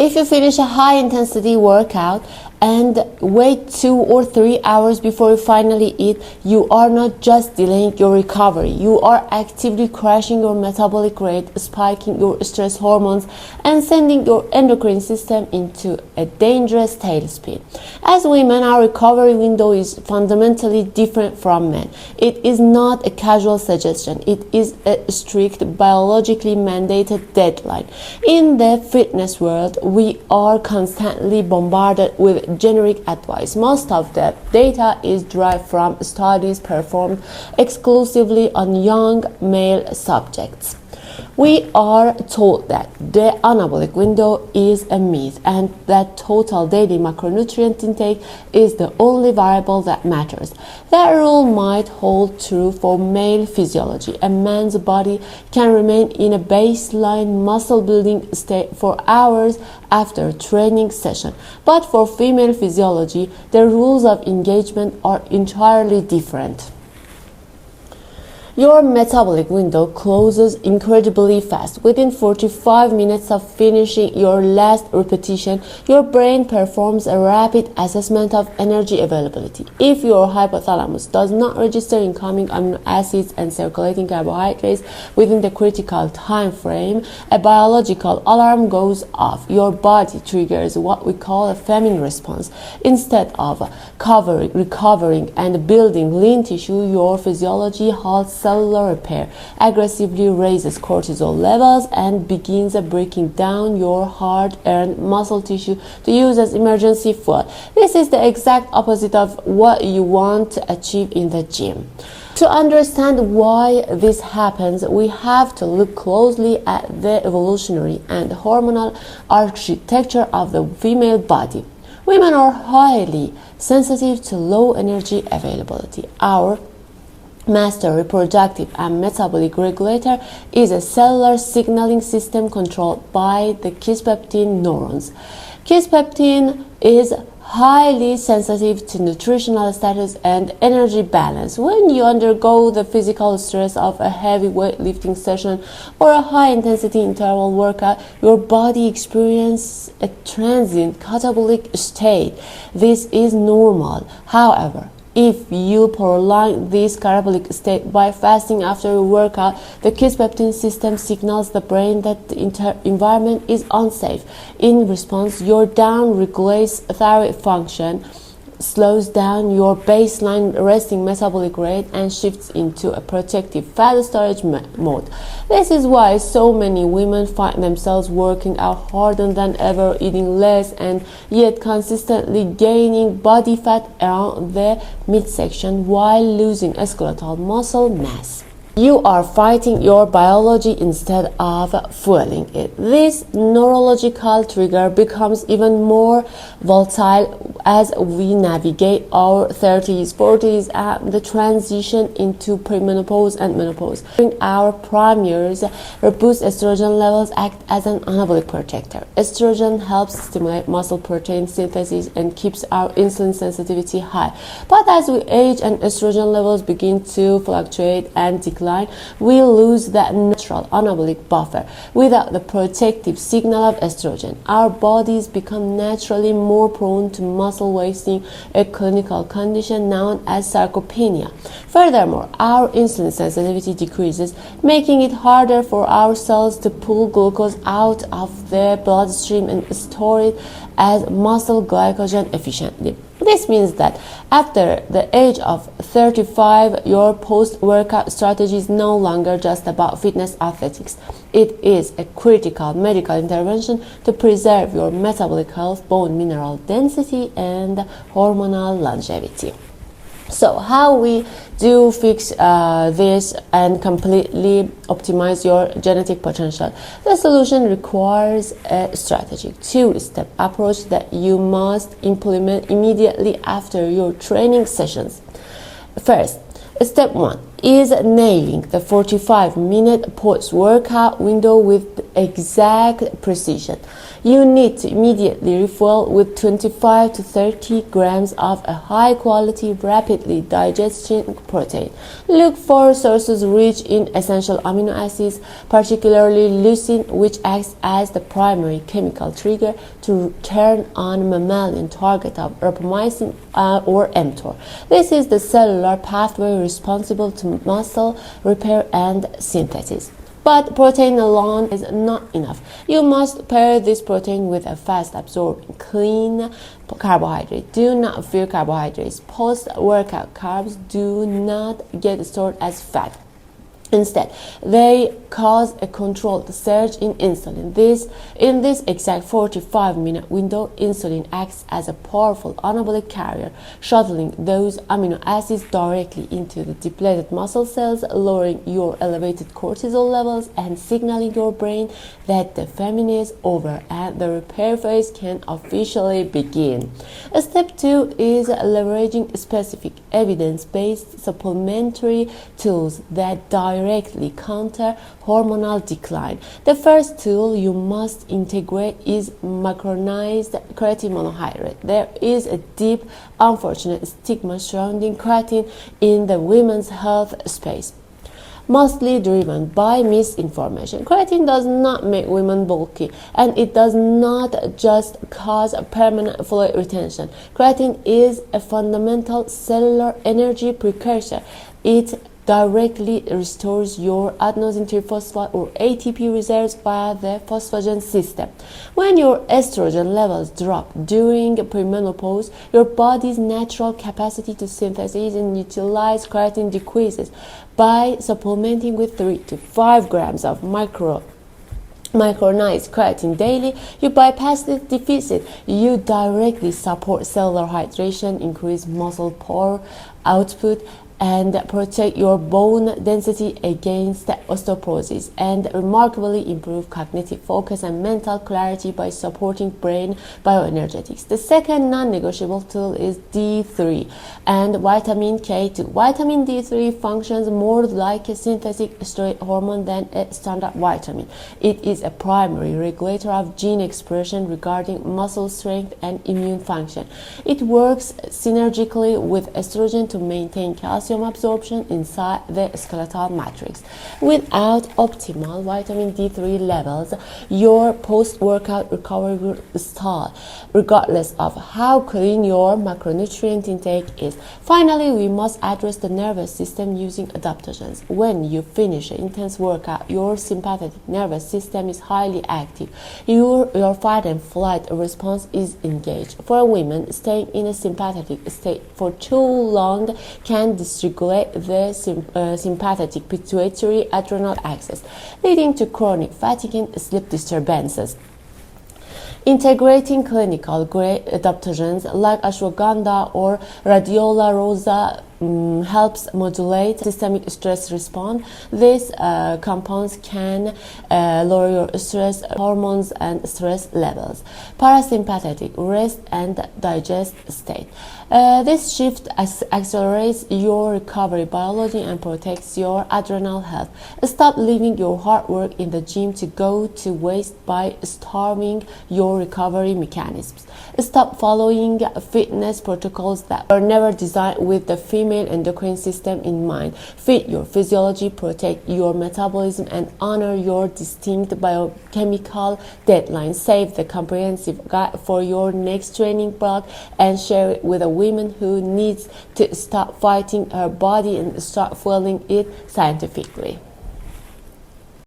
If you finish a high-intensity workout and wait 2 or 3 hours before you finally eat, you are not just delaying your recovery, you are actively crashing your metabolic rate, spiking your stress hormones, and sending your endocrine system into a dangerous tailspin. As women, our recovery window is fundamentally different from men. It is not a casual suggestion, it is a strict, biologically mandated deadline. In the fitness world, we are constantly bombarded with generic advice. Most of the data is derived from studies performed exclusively on young male subjects. We are told that the anabolic window is a myth and that total daily macronutrient intake is the only variable that matters. That rule might hold true for male physiology. A man's body can remain in a baseline muscle building state for hours after a training session. But for female physiology, the rules of engagement are entirely different. Your metabolic window closes incredibly fast. Within 45 minutes of finishing your last repetition, your brain performs a rapid assessment of energy availability. If your hypothalamus does not register incoming amino acids and circulating carbohydrates within the critical time frame, a biological alarm goes off. Your body triggers what we call a famine response. Instead of recovering and building lean tissue, your physiology halts cellular repair, aggressively raises cortisol levels, and begins breaking down your hard-earned muscle tissue to use as emergency fuel. This is the exact opposite of what you want to achieve in the gym. To understand why this happens, we have to look closely at the evolutionary and hormonal architecture of the female body. Women are highly sensitive to low energy availability. Our master reproductive and metabolic regulator is a cellular signaling system controlled by the kisspeptin neurons. Kisspeptin is highly sensitive to nutritional status and energy balance. When you undergo the physical stress of a heavy weightlifting session or a high-intensity interval workout, your body experiences a transient catabolic state. This is normal. However, if you prolong this catabolic state by fasting after a workout, the kisspeptin system signals the brain that the environment is unsafe. In response, your down-regulates thyroid function, slows down your baseline resting metabolic rate, and shifts into a protective fat storage mode. This is why so many women find themselves working out harder than ever, eating less, and yet consistently gaining body fat around the midsection while losing skeletal muscle mass. You are fighting your biology instead of fueling it. This neurological trigger becomes even more volatile as we navigate our 30s, 40s, and the transition into premenopause and menopause. During our prime years, robust estrogen levels act as an anabolic protector. Estrogen helps stimulate muscle protein synthesis and keeps our insulin sensitivity high. But as we age and estrogen levels begin to fluctuate and decline, we lose that natural anabolic buffer. Without the protective signal of estrogen, our bodies become naturally more prone to muscle wasting, a clinical condition known as sarcopenia. Furthermore, our insulin sensitivity decreases, making it harder for our cells to pull glucose out of the bloodstream and store it as muscle glycogen efficiently. This means that after the age of 35, your post-workout strategy is no longer just about fitness athletics. It is a critical medical intervention to preserve your metabolic health, bone mineral density, and hormonal longevity. So how we do fix this and completely optimize your genetic potential? The solution requires a strategic two-step approach that you must implement immediately after your training sessions. First, step 1. is nailing the 45-minute post-workout window with exact precision. You need to immediately refuel with 25 to 30 grams of a high-quality, rapidly digesting protein. Look for sources rich in essential amino acids, particularly leucine, which acts as the primary chemical trigger to turn on mammalian target of rapamycin or mTOR. This is the cellular pathway responsible to muscle repair and synthesis. But protein alone is not enough. You must pair this protein with a fast-absorbing, clean carbohydrate. Do not fear carbohydrates. Post-workout carbs do not get stored as fat. Instead, they cause a controlled surge in insulin. In this exact 45-minute window, insulin acts as a powerful anabolic carrier, shuttling those amino acids directly into the depleted muscle cells, lowering your elevated cortisol levels and signaling your brain that the famine is over and the repair phase can officially begin. Step 2 is leveraging specific evidence-based supplementary tools that directly counter hormonal decline. The first tool you must integrate is macronized creatine monohydrate. There is a deep, unfortunate stigma surrounding creatine in the women's health space, mostly driven by misinformation. Creatine does not make women bulky, and it does not just cause permanent fluid retention. Creatine is a fundamental cellular energy precursor. It directly restores your adenosine triphosphate or ATP reserves via the phosphagen system. When your estrogen levels drop during premenopause, your body's natural capacity to synthesize and utilize creatine decreases. By supplementing with 3 to 5 grams of micronized creatine daily, you bypass this deficit. You directly support cellular hydration, increase muscle power output, and protect your bone density against osteoporosis, and remarkably improve cognitive focus and mental clarity by supporting brain bioenergetics. The second non-negotiable tool is D3 and vitamin K2. Vitamin D3 functions more like a synthetic steroid hormone than a standard vitamin. It is a primary regulator of gene expression regarding muscle strength and immune function. It works synergically with estrogen to maintain calcium absorption inside the skeletal matrix. Without optimal vitamin D3 levels, your post-workout recovery will stall, regardless of how clean your macronutrient intake is. Finally, we must address the nervous system using adaptogens. When you finish an intense workout, your sympathetic nervous system is highly active. Your fight and flight response is engaged. For women, staying in a sympathetic state for too long can dysregulate the sympathetic pituitary adrenal axis, leading to chronic fatigue and sleep disturbances. Integrating clinical grade adaptogens like ashwagandha or radiola rosa helps modulate systemic stress response. These compounds can lower your stress hormones and stress levels. Parasympathetic rest and digest state. This shift accelerates your recovery biology and protects your adrenal health. Stop leaving your hard work in the gym to go to waste by starving your recovery mechanisms. Stop following fitness protocols that were never designed with the female endocrine system in mind. Fit your physiology, protect your metabolism, and honor your distinct biochemical deadlines. Save the comprehensive guide for your next training block and share it with a woman who needs to stop fighting her body and start fueling it scientifically.